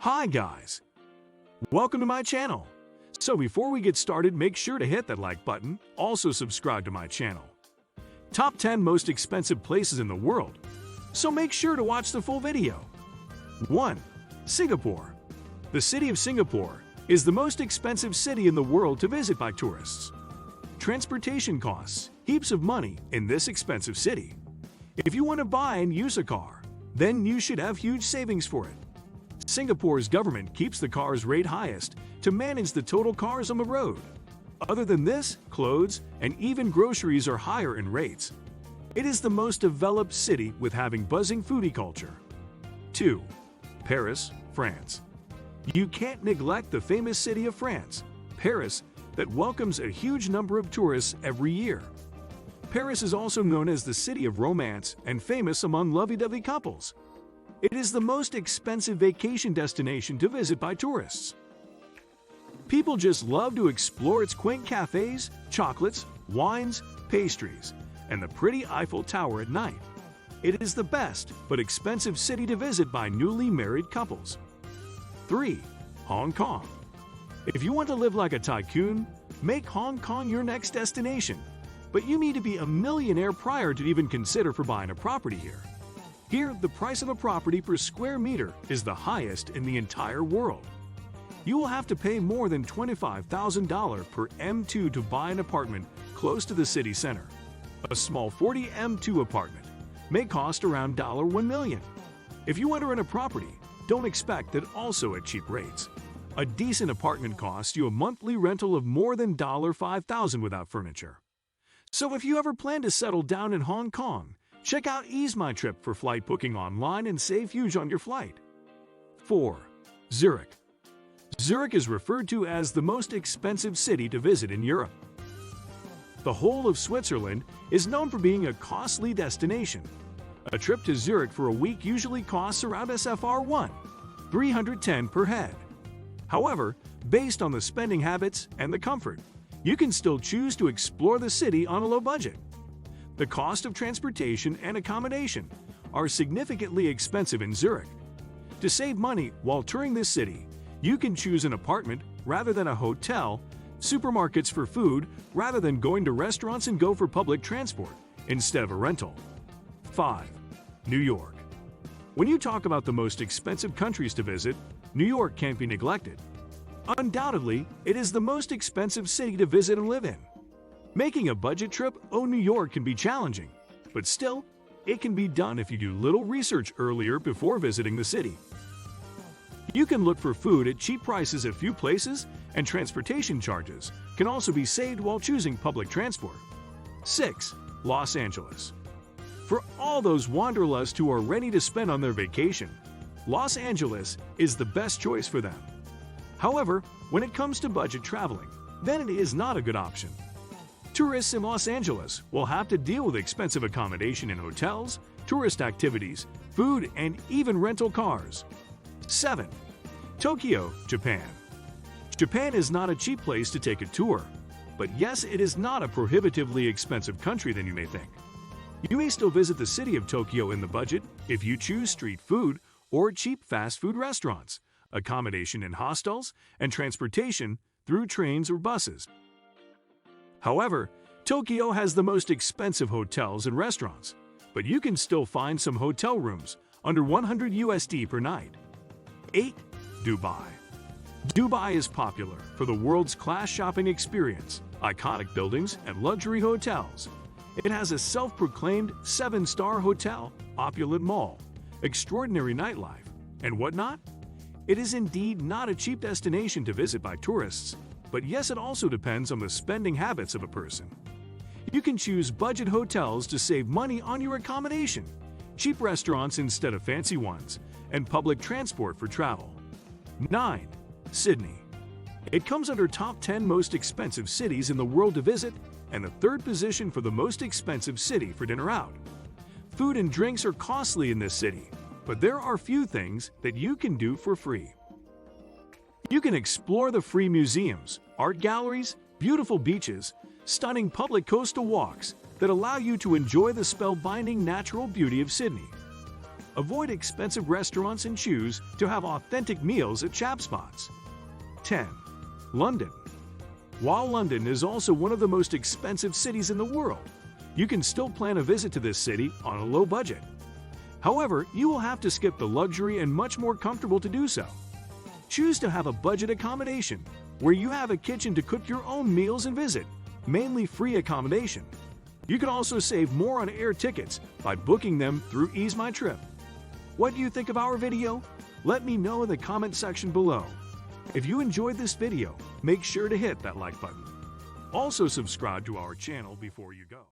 Hi guys! Welcome to my channel. So before we get started, make sure to hit that like button, also subscribe to my channel. Top 10 most expensive places in the world. So make sure to watch the full video. 1. Singapore. The city of Singapore is the most expensive city in the world to visit by tourists. Transportation costs heaps of money in this expensive city. If you want to buy and use a car, then you should have huge savings for it. Singapore's government keeps the cars rate highest to manage the total cars on the road. Other than this, clothes and even groceries are higher in rates. It is the most developed city with having buzzing foodie culture. 2. Paris, France. You can't neglect the famous city of France, Paris, that welcomes a huge number of tourists every year. Paris is also known as the city of romance and famous among lovey-dovey couples. It is the most expensive vacation destination to visit by tourists. People just love to explore its quaint cafes, chocolates, wines, pastries, and the pretty Eiffel Tower at night. It is the best but expensive city to visit by newly married couples. 3. Hong Kong. If you want to live like a tycoon, make Hong Kong your next destination. But you need to be a millionaire prior to even consider for buying a property here. Here, the price of a property per square meter is the highest in the entire world. You will have to pay more than $25,000 per M2 to buy an apartment close to the city center. A small 40 M2 apartment may cost around $1 million. If you enter in a property, don't expect that also at cheap rates. A decent apartment costs you a monthly rental of more than $5,000 without furniture. So if you ever plan to settle down in Hong Kong, check out Ease My Trip for flight booking online and save huge on your flight. 4. Zurich. Zurich is referred to as the most expensive city to visit in Europe. The whole of Switzerland is known for being a costly destination. A trip to Zurich for a week usually costs around SFR 310 per head. However, based on the spending habits and the comfort, you can still choose to explore the city on a low budget. The cost of transportation and accommodation are significantly expensive in Zurich. To save money while touring this city, you can choose an apartment rather than a hotel, supermarkets for food rather than going to restaurants, and go for public transport instead of a rental. 5. New York. When you talk about the most expensive countries to visit, New York can't be neglected. Undoubtedly, it is the most expensive city to visit and live in. Making a budget trip to New York can be challenging, but still, it can be done if you do little research earlier before visiting the city. You can look for food at cheap prices at few places, and transportation charges can also be saved while choosing public transport. 6. Los Angeles. For all those wanderlust who are ready to spend on their vacation, Los Angeles is the best choice for them. However, when it comes to budget traveling, then it is not a good option. Tourists in Los Angeles will have to deal with expensive accommodation in hotels, tourist activities, food, and even rental cars. 7. Tokyo, Japan. Japan is not a cheap place to take a tour, but yes, it is not a prohibitively expensive country than you may think. You may still visit the city of Tokyo in the budget if you choose street food or cheap fast food restaurants, accommodation in hostels, and transportation through trains or buses. However, Tokyo has the most expensive hotels and restaurants, but you can still find some hotel rooms under $100 per night. 8. Dubai. Dubai is popular for the world's class shopping experience, iconic buildings, and luxury hotels. It has a self-proclaimed 7-star hotel, opulent mall, extraordinary nightlife, and whatnot. It is indeed not a cheap destination to visit by tourists, but yes, it also depends on the spending habits of a person. You can choose budget hotels to save money on your accommodation, cheap restaurants instead of fancy ones, and public transport for travel. 9. Sydney. It comes under top 10 most expensive cities in the world to visit and the third position for the most expensive city for dinner out. Food and drinks are costly in this city, but there are few things that you can do for free. You can explore the free museums, art galleries, beautiful beaches, stunning public coastal walks that allow you to enjoy the spellbinding natural beauty of Sydney. Avoid expensive restaurants and choose to have authentic meals at Chap Spots. 10. London. While London is also one of the most expensive cities in the world, you can still plan a visit to this city on a low budget. However, you will have to skip the luxury and much more comfortable to do so. Choose to have a budget accommodation where you have a kitchen to cook your own meals and visit, mainly free accommodation. You can also save more on air tickets by booking them through Ease My Trip. What do you think of our video? Let me know in the comment section below. If you enjoyed this video, make sure to hit that like button. Also subscribe to our channel before you go.